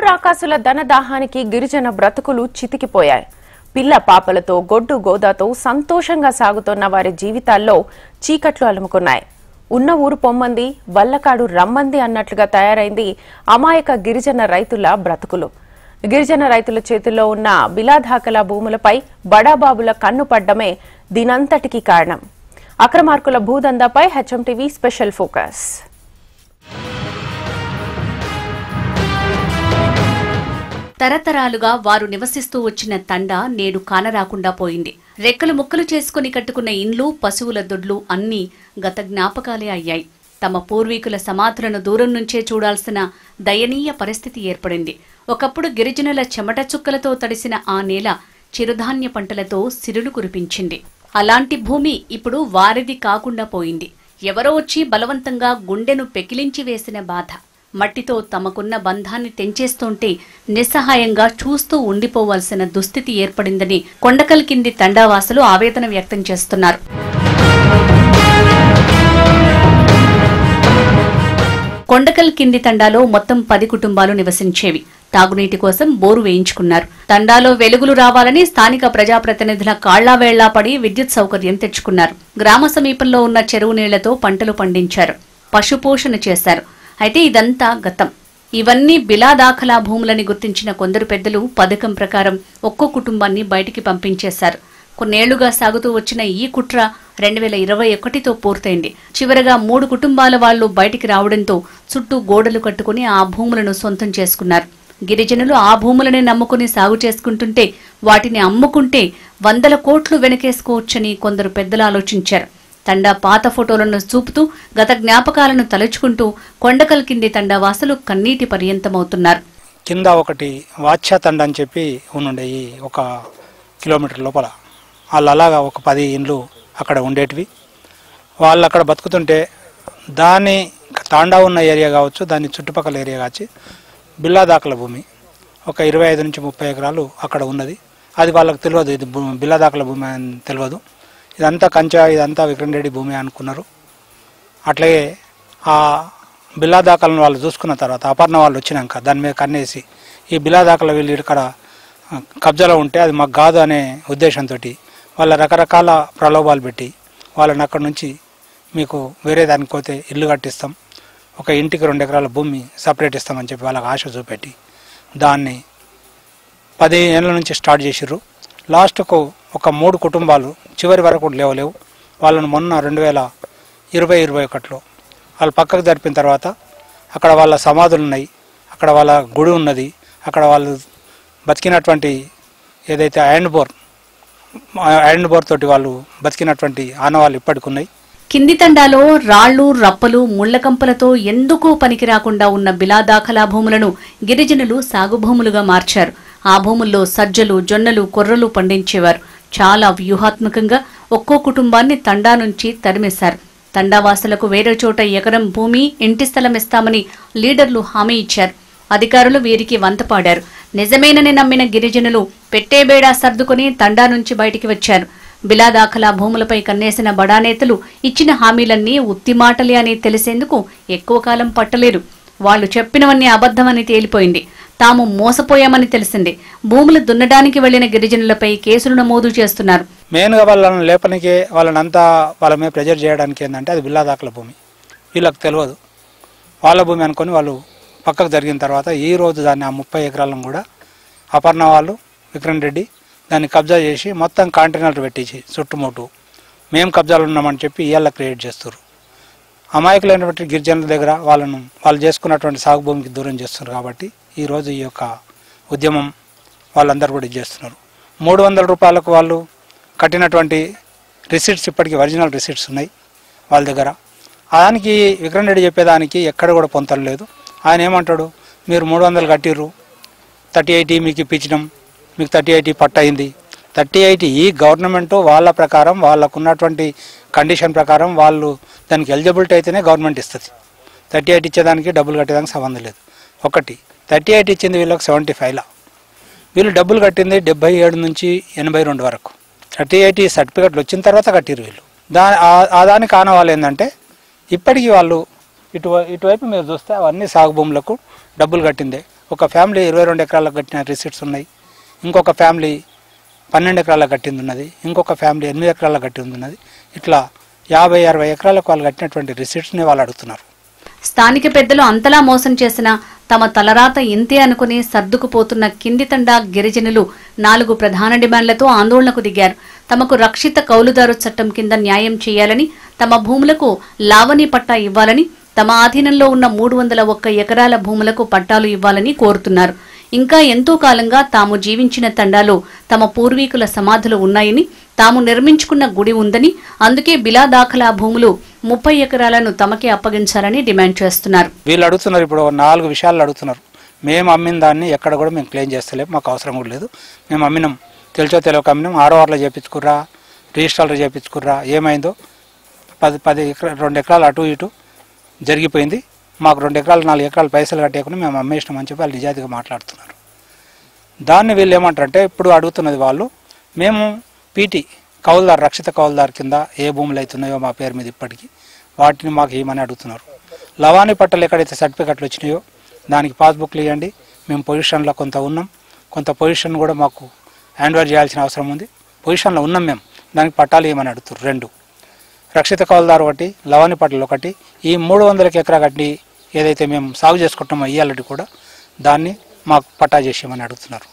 రాకాసుల ధనదాహానికి గిరిజన బ్రతుకులు చితికిపోయాయి. పిల్ల పాపలతో గొడ్డు గోదాతో సంతోషంగా సాగుతున్న వారి జీవితాల్లో చీకట్లు అలుముకున్నాయి. ఉన్న ఊరు పొమ్మంది, వల్లకాడు రమ్మంది అన్నట్లుగా తయారైంది అమాయక గిరిజన రైతుల బ్రతుకులు. గిరిజన రైతుల చేతుల్లో ఉన్న బిలాదాఖలా భూములపై బడాబాబుల కన్ను పడ్డమే దీనంతటికీ కారణం. అక్రమార్కుల భూదందాపై హెచ్ఎంటీవీ స్పెషల్ ఫోకస్. తరతరాలుగా వారు నివసిస్తూ వచ్చిన తండా నేడు కానరాకుండా పోయింది. రెక్కలు ముక్కలు చేసుకుని కట్టుకున్న ఇండ్లు, పశువుల దొడ్లు అన్నీ గత జ్ఞాపకాలే అయ్యాయి. తమ పూర్వీకుల సమాధులను దూరం నుంచే చూడాల్సిన దయనీయ పరిస్థితి ఏర్పడింది. ఒకప్పుడు గిరిజనుల చెమట చుక్కలతో తడిసిన ఆ నేల చిరుధాన్య పంటలతో సిరులు కురిపించింది. అలాంటి భూమి ఇప్పుడు వారిది కాకుండా పోయింది. ఎవరో వచ్చి బలవంతంగా గుండెను పెకిలించి వేసిన బాధ. మట్టితో తమకున్న బంధాన్ని తెంచేస్తుంటే నిస్సహాయంగా చూస్తూ ఉండిపోవాల్సిన దుస్థితి ఏర్పడిందని కొండకల్ కింది తండావాసులు ఆవేదన వ్యక్తం చేస్తున్నారు. కొండకల్ కింది తండాలో మొత్తం 10 కుటుంబాలు నివసించేవి. తాగునీటి కోసం బోరు వేయించుకున్నారు. తండాలో వెలుగులు రావాలని స్థానిక ప్రజాప్రతినిధుల కాళ్లావేళ్లా పడి విద్యుత్ సౌకర్యం తెచ్చుకున్నారు. గ్రామ సమీపంలో ఉన్న చెరువు నీళ్లతో పంటలు పండించారు, పశుపోషణ చేశారు. అయితే ఇదంతా గతం. ఇవన్నీ బిలాదాఖలా భూములని గుర్తించిన కొందరు పెద్దలు పథకం ప్రకారం ఒక్కో కుటుంబాన్ని బయటికి పంపించేశారు. కొన్నేళ్లుగా సాగుతూ వచ్చిన ఈ కుట్ర 2021తో పూర్తయింది. చివరగా 3 కుటుంబాల వాళ్లు బయటికి రావడంతో చుట్టూ గోడలు కట్టుకుని ఆ భూములను సొంతం చేసుకున్నారు. గిరిజనులు ఆ భూములని నమ్ముకుని సాగు చేసుకుంటుంటే వాటిని అమ్ముకుంటే 100 కోట్లు వెనకేసుకోవచ్చని కొందరు పెద్దలు ఆలోచించారు. తండా పాత ఫోటోలను చూపుతూ గత జ్ఞాపకాలను తలుచుకుంటూ కొండకల్ కింది తండావాసులు కన్నీటి పర్యంతమవుతున్నారు. కింద ఒకటి వాచ్య తండ అని చెప్పి ఉండే 1 కిలోమీటర్ లోపల వాళ్ళు అలాగా ఒక 10 ఇండ్లు అక్కడ ఉండేటివి. వాళ్ళు అక్కడ బతుకుతుంటే దాని తాండా ఉన్న ఏరియా కావచ్చు, దాని చుట్టుపక్కల ఏరియా కావచ్చు, బిల్లాదాఖల భూమి ఒక 25 నుంచి 30 ఎకరాలు అక్కడ ఉన్నది. అది వాళ్ళకి తెలియదు, ఇది బిల్లాదాఖల భూమి అని తెలియదు. ఇదంతా కంచా, ఇదంతా విక్రమ్ రెడ్డి భూమి అనుకున్నారు. అట్లాగే ఆ బిల్లాదాఖలను వాళ్ళు చూసుకున్న తర్వాత అపర్ణ వాళ్ళు వచ్చినాక దాని మీద కన్నేసి ఈ బిల్లాదాఖల వీళ్ళు ఇక్కడ కబ్జాలో ఉంటే అది మాకు కాదు అనే ఉద్దేశంతో వాళ్ళ రకరకాల ప్రలోభాలు పెట్టి వాళ్ళని అక్కడ నుంచి మీకు వేరే దానికి పోతే ఇల్లు కట్టిస్తాం, ఒక ఇంటికి 2 ఎకరాల భూమి సపరేట్ ఇస్తామని చెప్పి వాళ్ళకి ఆశ చూపెట్టి దాన్ని 10 ఏళ్ళ నుంచి స్టార్ట్ చేసిర్రు. లాస్ట్కు ఒక 3 కుటుంబాలు చివరి వరకు లేవలేవు. వాళ్ళను మొన్న 2020-21లో వాళ్ళు పక్కకు జరిపిన తర్వాత అక్కడ వాళ్ళ సమాధులు ఉన్నాయి, అక్కడ వాళ్ళ గుడి ఉన్నది, అక్కడ వాళ్ళు బతికినటువంటి ఏదైతే ఐరన్ బోర్ తోటి వాళ్ళు బతికినటువంటి ఆనవాళ్ళు ఇప్పటికి ఉన్నాయి. కింది తండాలో రాళ్లు, రప్పలు, ముళ్లకంపలతో ఎందుకూ పనికి రాకుండా ఉన్న బిలాదాఖలా భూములను గిరిజనులు సాగు భూములుగా మార్చారు. ఆ భూముల్లో సజ్జలు, జొన్నలు, కొర్రలు పండించేవారు. చాలా వ్యూహాత్మకంగా ఒక్కో కుటుంబాన్ని తండా నుంచి తరిమేశారు. తండావాసులకు వేరే చోట ఎకరం భూమి, ఇంటి స్థలం ఇస్తామని లీడర్లు హామీ ఇచ్చారు. అధికారులు వీరికి వంతపాడారు. నిజమేనని నమ్మిన గిరిజనులు పెట్టేబేడా సర్దుకుని తండా నుంచి బయటికి వచ్చారు. బిలాదాఖలా భూములపై కన్నేసిన బడానేతలు ఇచ్చిన హామీలన్నీ ఉత్తిమాటలే అని తెలిసేందుకు ఎక్కువ కాలం పట్టలేదు. వాళ్లు చెప్పినవన్నీ అబద్ధమని తేలిపోయింది. తాము మోసపోయామని తెలిసింది. భూములు దున్నడానికి వెళ్లిన గిరిజనులపై కేసులు నమోదు చేస్తున్నారు. మెయిన్గా వాళ్ళని లేపనికే వాళ్ళనంతా వాళ్ళ మీద ప్రెజర్ చేయడానికి ఏంటంటే అది బిల్లాదాఖల భూమి, వీళ్ళకి తెలియదు. వాళ్ళ భూమి అనుకొని వాళ్ళు పక్కకు జరిగిన తర్వాత ఈ రోజు దాన్ని ఆ 30 ఎకరాలను కూడా అపర్ణ వాళ్ళు, విక్రమ్ రెడ్డి దాన్ని కబ్జా చేసి మొత్తం కాంటైనర్లు పెట్టించి చుట్టుముట్టు మేము కబ్జాలు ఉన్నామని చెప్పి ఇవాళ క్రియేట్ చేస్తారు. అమాయకులైనటువంటి గిరిజనుల దగ్గర వాళ్ళు చేసుకున్నటువంటి సాగు భూమికి దూరం చేస్తున్నారు. కాబట్టి ఈరోజు ఈ యొక్క ఉద్యమం వాళ్ళందరూ కూడా చేస్తున్నారు. 300 రూపాయలకు వాళ్ళు కట్టినటువంటి రిసీట్స్ ఇప్పటికీ ఒరిజినల్ రిసీట్స్ ఉన్నాయి వాళ్ళ దగ్గర. దానికి విక్రమ్ రెడ్డి చెప్పేదానికి ఎక్కడ కూడా పొంతలు లేదు. ఆయన ఏమంటాడు, మీరు 300 కట్టిర్రు, 3080 మీకు ఇప్పించినాం, మీకు 3080 పట్టయింది. 3080 ఈ గవర్నమెంట్ వాళ్ళ ప్రకారం వాళ్ళకున్నటువంటి కండిషన్ ప్రకారం వాళ్ళు దానికి ఎలిజిబిలిటీ అయితేనే గవర్నమెంట్ ఇస్తుంది. 3080 ఇచ్చేదానికి డబ్బులు కట్టేదానికి సంబంధం లేదు. ఒకటి 3080 ఇచ్చింది వీళ్ళకి 75లా, వీళ్ళు డబ్బులు కట్టింది 77 నుంచి 82 వరకు. 3080 సర్టిఫికెట్లు వచ్చిన తర్వాత కట్టిరు వీళ్ళు. దానికి ఆనవాళ్ళు ఏంటంటే ఇప్పటికీ వాళ్ళు ఇటువైపు మీరు చూస్తే అవన్నీ సాగు భూములకు డబ్బులు కట్టిందే. ఒక ఫ్యామిలీ 22 ఎకరాలకు కట్టిన రిసిట్స్ ఉన్నాయి, ఇంకొక ఫ్యామిలీ 12 ఎకరాలకు కట్టింది ఉన్నది, ఇంకొక ఫ్యామిలీ 8 ఎకరాలకు కట్టింది ఉన్నది. ఇట్లా 50-60 ఎకరాలకు వాళ్ళు కట్టినటువంటి రిసిట్స్ని వాళ్ళు అడుగుతున్నారు. స్థానిక పెద్దలు అంతలా మోసం చేసిన తమ తలరాత ఇంతే అనుకుని సర్దుకుపోతున్న కింది తండా గిరిజనులు 4 ప్రధాన డిమాండ్లతో ఆందోళనకు దిగారు. తమకు రక్షిత కౌలుదారు చట్టం కింద న్యాయం చేయాలని, తమ భూములకు లావణి పట్టా ఇవ్వాలని, తమ ఆధీనంలో ఉన్న 301 ఎకరాల భూములకు పట్టాలు ఇవ్వాలని కోరుతున్నారు. ఇంకా ఎంతో కాలంగా తాము జీవించిన తండాలో తమ పూర్వీకుల సమాధులు ఉన్నాయని, తాము నిర్మించుకున్న గుడి ఉందని, అందుకే బిలా దాఖలా భూములు 30 ఎకరాలను తమకే అప్పగించాలని డిమాండ్ చేస్తున్నారు. వీళ్ళు అడుగుతున్నారు, ఇప్పుడు 4 విషయాలు అడుగుతున్నారు. మేము అమ్మిన దాన్ని ఎక్కడ కూడా మేము క్లెయిమ్ చేస్తలేము, మాకు అవసరం కూడా లేదు. మేము అమ్మినాం, తెలియక అమ్మినాం, RORలో చేయించుకుర్రా, రిజిస్టర్లో చేయించుకుర్రా, ఏమైందో 2 ఎకరాలు అటు ఇటు జరిగిపోయింది, మాకు 2 ఎకరాలు 4 ఎకరాలు పైసలు కట్టేయకుండా మేము అమ్మేసినామని చెప్పి వాళ్ళు నిజాయితీగా మాట్లాడుతున్నారు. దాన్ని వీళ్ళు ఏమంటారంటే, ఇప్పుడు అడుగుతున్నది వాళ్ళు, మేము పీటీ కౌలుదారు, రక్షిత కౌలుదారు కింద ఏ భూములు అవుతున్నాయో మా పేరు మీద ఇప్పటికీ వాటిని మాకు ఇవ్వమని అడుగుతున్నారు. లవాణి పట్టాలు ఎక్కడైతే సర్టిఫికెట్లు వచ్చినాయో దానికి పాస్బుక్లు ఇవ్వండి, మేము పొజిషన్లో కొంత ఉన్నాం, కొంత పొజిషన్ కూడా మాకు హ్యాండ్ ఓవర్ చేయాల్సిన అవసరం ఉంది, పొజిషన్లో ఉన్నాం మేము, దానికి పట్టాలు ఇవ్వమని అడుగుతారు. 2 రక్షిత కౌలుదారు ఒకటి, లవాణి పట్టాలు ఒకటి, ఈ 300 ఎకరా గడ్డి ఏదైతే మేము సాగు చేసుకుంటామో ఇయ్యాలటి కూడా దాన్ని మాకు పట్టా చేసేయమని అడుగుతున్నారు.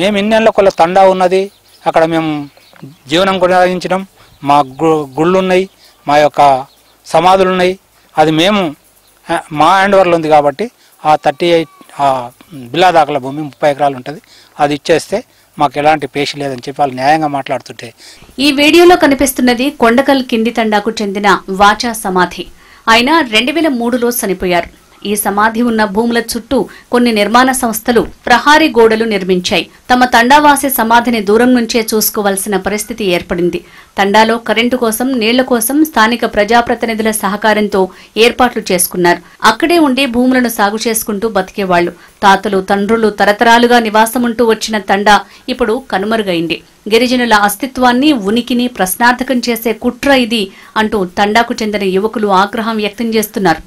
మేము ఇన్నేళ్ళ కొల్ల తండా ఉన్నది, అక్కడ మేము జీవనం కొనసాగించడం, మా గుళ్ళు ఉన్నాయి, మా యొక్క సమాధులు ఉన్నాయి, అది మేము మా హ్యాండ్ ఓవర్లో ఉంది కాబట్టి ఆ 38 బిలా దాఖల భూమి 30 ఎకరాలు ఉంటుంది, అది ఇచ్చేస్తే మాకు ఎలాంటి పేషి లేదని చెప్పి వాళ్ళు న్యాయంగా మాట్లాడుతుంటే. ఈ వీడియోలో కనిపిస్తున్నది కొండకల్ కింది తండాకు చెందిన వాచా సమాధి. ఆయన 2003లో చనిపోయారు. ఈ సమాధి ఉన్న భూముల చుట్టూ కొన్ని నిర్మాణ సంస్థలు ప్రహారీ గోడలు నిర్మించాయి. తమ తండావాసి సమాధిని దూరం నుంచే చూసుకోవాల్సిన పరిస్థితి ఏర్పడింది. తండాలో కరెంటు కోసం, నీళ్ల కోసం స్థానిక ప్రజాప్రతినిధుల సహకారంతో ఏర్పాట్లు చేసుకున్నారు. అక్కడే ఉండి భూములను సాగు చేసుకుంటూ బతికేవాళ్లు. తాతలు, తండ్రులు తరతరాలుగా నివాసముంటూ వచ్చిన తండా ఇప్పుడు కనుమరుగైంది. గిరిజనుల అస్తిత్వాన్ని, ఉనికిని ప్రశ్నార్థకం చేసే కుట్ర ఇది అంటూ తండాకు చెందిన యువకులు ఆగ్రహం వ్యక్తం చేస్తున్నారు.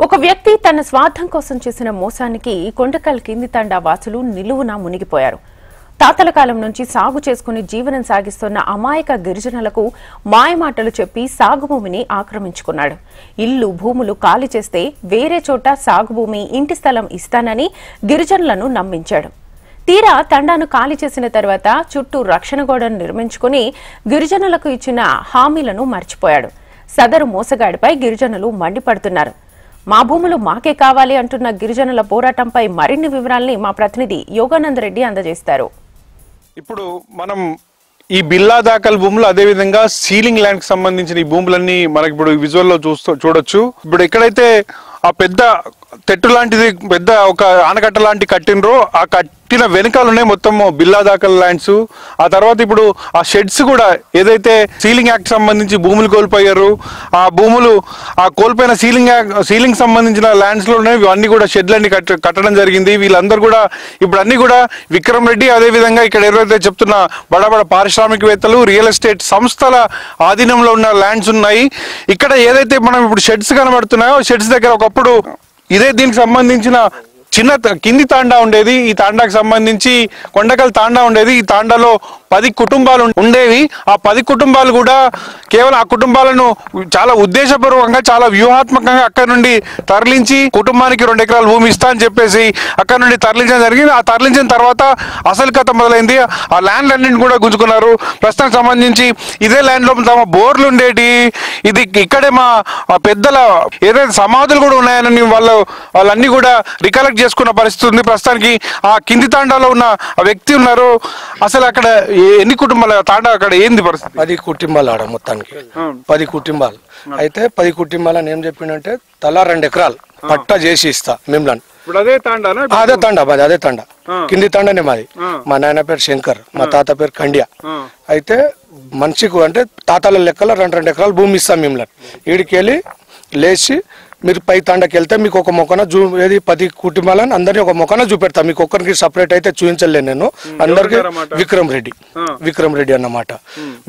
ఒక వ్యక్తి తన స్వార్థం కోసం చేసిన మోసానికి కొండకల్ కింది తండా వాసులు నిలువునా మునిగిపోయారు. తాతల కాలం నుంచి సాగు చేసుకుని జీవనం సాగిస్తున్న అమాయక గిరిజనులకు మాయమాటలు చెప్పి సాగు భూమిని ఆక్రమించుకున్నాడు. ఇల్లు, భూములు ఖాళీ చేస్తే వేరే చోట సాగు భూమి, ఇంటి స్థలం ఇస్తానని గిరిజనులను నమ్మించాడు. తీరా తండాను ఖాళీ చేసిన తర్వాత చుట్టూ రక్షణ గోడను నిర్మించుకుని గిరిజనులకు ఇచ్చిన హామీలను మర్చిపోయాడు. సదరు మోసగాడిపై గిరిజనులు మండిపడుతున్నారు. మా భూములు మాకే కావాలి అంటున్న గిరిజనుల పోరాటంపై మరిన్ని వివరాల్ని మా ప్రతినిధి యోగానందరెడ్డి అందజేస్తారు. ఇప్పుడు మనం ఈ బిల్లా దాఖల్ భూములు, అదే విధంగా సీలింగ్ ల్యాండ్ కి సంబంధించిన ఈ భూములన్నీ మనకి ఇప్పుడు విజువల్ లో చూడొచ్చు. ఇప్పుడు ఎక్కడైతే ఆ పెద్ద తెట్టు లాంటిది, పెద్ద ఒక ఆనకట్ట లాంటి కట్టినరో, ఆ కట్టిన వెనకాలనే మొత్తం బిల్లా దాఖల్ ల్యాండ్స్. ఆ తర్వాత ఇప్పుడు ఆ షెడ్స్ కూడా, ఏదైతే సీలింగ్ యాక్ట్ సంబంధించి భూములు కోల్పోయారు, ఆ భూములు, ఆ కోల్పోయిన సీలింగ్ సంబంధించిన ల్యాండ్స్ లోనే ఇవన్నీ కూడా షెడ్లన్నీ కట్టడం జరిగింది. వీళ్ళందరూ కూడా ఇప్పుడు అన్ని కూడా విక్రమ్ రెడ్డి, అదే విధంగా ఇక్కడ ఎవరైతే చెప్తున్న బడా పారిశ్రామికవేత్తలు, రియల్ ఎస్టేట్ సంస్థల ఆధీనంలో ఉన్న ల్యాండ్స్ ఉన్నాయి. ఇక్కడ ఏదైతే మనం ఇప్పుడు షెడ్స్ కనబడుతున్నాయో, షెడ్స్ దగ్గర ఒకప్పుడు ఇదే దీనికి సంబంధించిన చిన్న కింది తాండా ఉండేది. ఈ తాండాకు సంబంధించి కొండకల్ తాండా ఉండేది. ఈ తాండాలో 10 కుటుంబాలు ఉండేవి. ఆ 10 కుటుంబాలు కూడా కేవలం ఆ కుటుంబాలను చాలా ఉద్దేశపూర్వకంగా, చాలా వ్యూహాత్మకంగా అక్కడ నుండి తరలించి కుటుంబానికి 2 ఎకరాల భూమి ఇస్తా అని చెప్పేసి అక్కడ నుండి తరలించడం జరిగింది. ఆ తరలించిన తర్వాత అసలు కథ మొదలైంది. ఆ ల్యాండ్ అన్నింటిని కూడా గుంజుకున్నారు. ప్రస్తుతానికి సంబంధించి ఇదే ల్యాండ్ లో తమ బోర్లు ఉండేటి, ఇది ఇక్కడే మా పెద్దల ఏదైతే సమాధులు కూడా ఉన్నాయని వాళ్ళన్నీ కూడా రికలెక్ట్ చేసుకున్న పరిస్థితి ఉంది. ప్రస్తుతానికి ఆ కింది తాండాలో ఉన్న ఆ వ్యక్తి ఉన్నారు. అసలు అక్కడ ఎన్ని కుటుంబాలు తాండా, అక్కడ ఏంది పరిస్థితి? 10 కుటుంబాలు ఆడ మొత్తానికి 10 కుటుంబాలు అయితే 10 కుటుంబాలని ఏం చెప్పిండంటే తలా 2 ఎకరాలు పట్టా చేసి ఇస్తా మిమ్మల్ని. అదే తాండా, అదే తాండా, కింది తాండానే మాది. మా నాయన పేరు శంకర్, మా తాత పేరు కండ్యా. అయితే మనిషికి అంటే తాతల లెక్కలో 2 ఎకరాలు భూమి ఇస్తాం మిమ్మల్ని. ఈడికి వెళ్ళి లేచి మీరు పై తాండకి వెళ్తే మీకు ఒక మొక్కన ఏది 10 కుటుంబాలని అందరినీ ఒక మొక్కన చూపెడతా. మీకు ఒక్కరికి సపరేట్ అయితే చూపించలేను నేను, అందరికి. విక్రమ్ రెడ్డి అన్నమాట.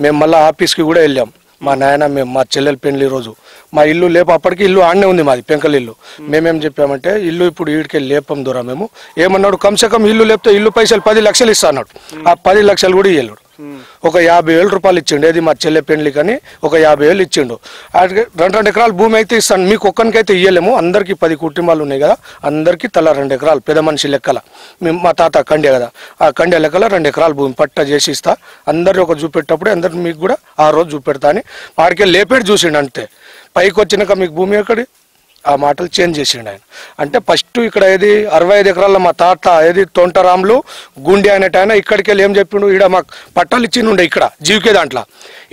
మేము మళ్ళీ ఆఫీస్ కి కూడా వెళ్ళాం. మా నాయన మేము మా చెల్లెలు పెళ్లి రోజు మా ఇల్లు లేపు అప్పటికి ఇల్లు ఆడనే ఉంది మాది పెంకల ఇల్లు. మేమేం చెప్పామంటే ఇల్లు ఇప్పుడు ఈడికెళ్ళి లేపం దూరా మేము ఏమన్నాడు కమ్సే కమ్ ఇల్లు లేపితే ఇల్లు పైసలు 10 లక్షలు ఇస్తా అన్నాడు. ఆ 10 లక్షలు కూడా ఇయ్యలేడు. ఒక 50,000 రూపాయలు ఇచ్చిండు. ఏది మా చెల్లె పెళ్లి కానీ ఒక 50,000 ఇచ్చిండు. 2 ఎకరాల భూమి అయితే ఇస్తాను మీకు ఒక్కరికైతే ఇయ్యలేము, అందరికి 10 కుటుంబాలు ఉన్నాయి కదా అందరికి తల 2 ఎకరాలు పెద్ద మనిషి లెక్కల మేము మా తాత కండ్య కదా ఆ కండ్య లెక్కల 2 ఎకరాల భూమి పట్ట చేసి ఇస్తా అందరు ఒక చూపెట్టేటప్పుడు అందరు మీకు కూడా ఆ రోజు చూపెడతా అని ఆడికే లేపేటి చూసిండు. అంతే పైకి వచ్చినాక మీకు భూమి ఎక్కడి ఆ మాటలు చేంజ్ చేసిండు ఆయన. అంటే ఫస్ట్ ఇక్కడ ఏది 65 ఎకరాల మా తాత ఏది తొంటరాములు గుండె అనేట ఆయన ఇక్కడికి వెళ్ళి ఏం చెప్పిండు ఈడ మాకు పట్టాలు ఇచ్చిండు ఇక్కడ జీవికే దాంట్లో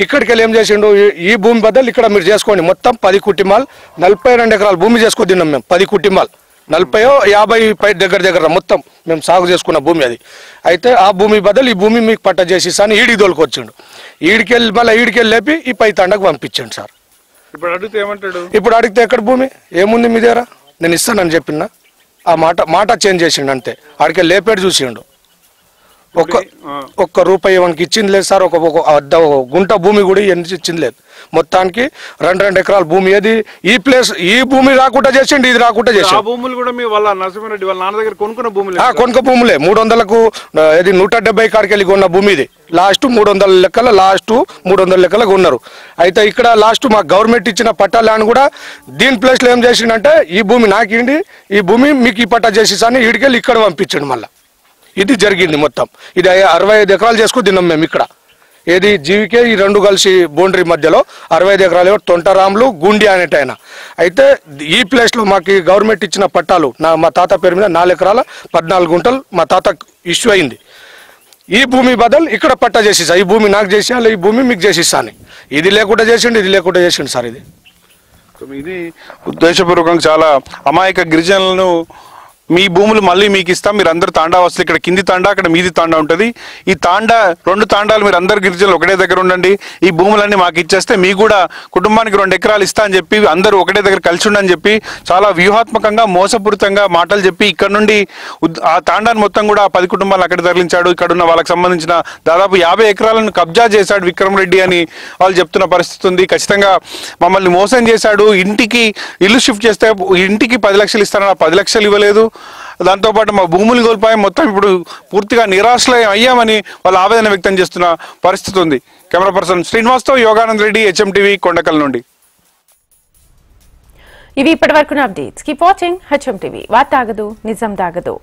ఇక్కడికి వెళ్ళి ఏం చేసిండు ఈ భూమి బదులు ఇక్కడ మీరు చేసుకోండి మొత్తం 10 కుటుంబాలు 42 ఎకరాల భూమి చేసుకొని తిన్నాం మేము 10 కుటుంబాలు 40-50 దగ్గర మొత్తం మేము సాగు చేసుకున్న భూమి అది. అయితే ఆ భూమి బదులు ఈ భూమి మీకు పట్ట చేసిస్తాను ఈడికి దొలుకొచ్చిండు. ఈడికెళ్ళి మళ్ళీ ఈడికెళ్ళి లేపి ఈ పై తండకు పంపించండి సార్. ఇప్పుడు అడిగితే ఏమంటాడు? ఇప్పుడు అడిగితే ఎక్కడ భూమి ఏముంది మీ దగ్గర నేను ఇస్తానని చెప్పిన ఆ మాట చేంజ్ చేసిండు. అంతే ఆడికే లేపేడు చూసిండు. ఒక్క రూపాయి మనకి ఇచ్చింది లేదు సార్. ఒక గుంట భూమి కూడా ఇచ్చింది లేదు. మొత్తానికి 2 ఎకరాల భూమి ఏది ఈ ప్లేస్ ఈ భూమి రాకుండా చేసిండు ఇది రాకుండా చేసిండు. భూములు కూడా మీ వాళ్ళ నరసింహారెడ్డి వాళ్ళ నాన్న దగ్గర కొనుక్కున్న భూములు కొనుక భూములే 300కు ఇది 170 కాడికి వెళ్ళి కొన్న భూమి ఇది లాస్ట్ 300 లెక్కల లాస్ట్ 300 లెక్కలకు ఉన్నారు. అయితే ఇక్కడ లాస్ట్ మా గవర్నమెంట్ ఇచ్చిన పట్టా ల్యాండ్ కూడా దీని ప్లేస్ లో ఏం చేసిండంటే ఈ భూమి నాకిండి ఈ భూమి మీకు ఈ పట్టా చేసేసాని ఈడికెళ్ళి ఇక్కడ పంపించండి. మళ్ళీ ఇది జరిగింది మొత్తం. ఇది 65 ఎకరాలు చేసుకుని తిన్నాం మేము ఇక్కడ ఏది జీవికే ఈ 2 కలిసి బౌండరీ మధ్యలో 65 ఎకరాలు తొంటరాములు గుండి అనేట ఆయన. అయితే ఈ ప్లేస్ లో మాకు గవర్నమెంట్ ఇచ్చిన పట్టాలు మా తాత పేరు మీద 4 ఎకరాల 14 గుంటలు మా తాత ఇష్యూ అయింది. ఈ భూమి బదులు ఇక్కడ పట్టా చేసిస్తా ఈ భూమి నాకు చేసేయాలి ఈ భూమి మీకు చేసిస్తాను. ఇది లేకుండా చేసిండు సార్. ఇది ఉద్దేశపూర్వకంగా చాలా అమాయక గిరిజనులను మీ భూములు మళ్ళీ మీకు ఇస్తాం మీరు అందరు తాండా వస్తుంది ఇక్కడ కింది తాండా అక్కడ మీది తాండా ఉంటుంది. ఈ తాండా 2 తాండాలు మీరు అందరు గిరిజనులు ఒకటే దగ్గర ఉండండి ఈ భూములన్నీ మాకు ఇచ్చేస్తే మీకు కూడా కుటుంబానికి 2 ఎకరాలు ఇస్తా అని చెప్పి అందరూ ఒకటే దగ్గర కలిసి ఉండని చెప్పి చాలా వ్యూహాత్మకంగా మోసపూరితంగా మాటలు చెప్పి ఇక్కడ నుండి ఆ తాండాన్ని మొత్తం కూడా 10 కుటుంబాలు అక్కడ తరలించాడు. ఇక్కడ ఉన్న వాళ్ళకి సంబంధించిన దాదాపు 50 ఎకరాలను కబ్జా చేశాడు విక్రమ్ రెడ్డి అని వాళ్ళు చెప్తున్న పరిస్థితి ఉంది. ఖచ్చితంగా మమ్మల్ని మోసం చేశాడు. ఇంటికి ఇల్లు షిఫ్ట్ చేస్తే ఇంటికి 10 లక్షలు ఇస్తానని 10 లక్షలు ఇవ్వలేదు. దాంతోపాటు మా భూములు కోల్పోయాం మొత్తం ఇప్పుడు పూర్తిగా నిరాశ్రయం అయ్యామని వాళ్ళు ఆవేదన వ్యక్తం చేస్తున్న పరిస్థితి ఉంది. కెమెరా పర్సన్ శ్రీనివాస్తో యోగానంద్ రెడ్డి HMTV కొండకల్ నుండి. ఇవి ఇప్పటివరకు అప్డేట్స్. Keep watching HMTV. వార్త ఆగదు నిజం దాగదు.